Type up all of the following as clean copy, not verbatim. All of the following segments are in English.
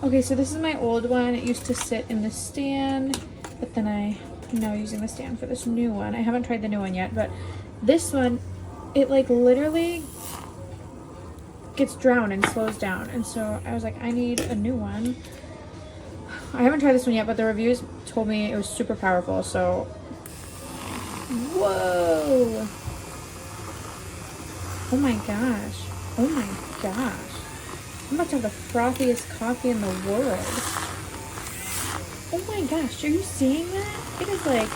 Okay, so this is my old one. It used to sit in the stand, but then I'm now using the stand for this new one. I haven't tried the new one yet, but this one, it like literally gets drowned and slows down. And so I was like, I need a new one. I haven't tried this one yet, but the reviews told me it was super powerful, so. Whoa. Oh my gosh. Oh my gosh. I'm about to have the frothiest coffee in the world. Oh my gosh, are you seeing that? It is like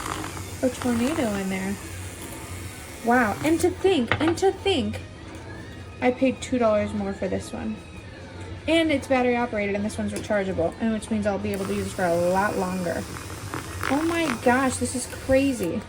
a tornado in there. Wow, and to think, I paid $2 more for this one. And it's battery operated and this one's rechargeable, and which means I'll be able to use it for a lot longer. Oh my gosh, this is crazy.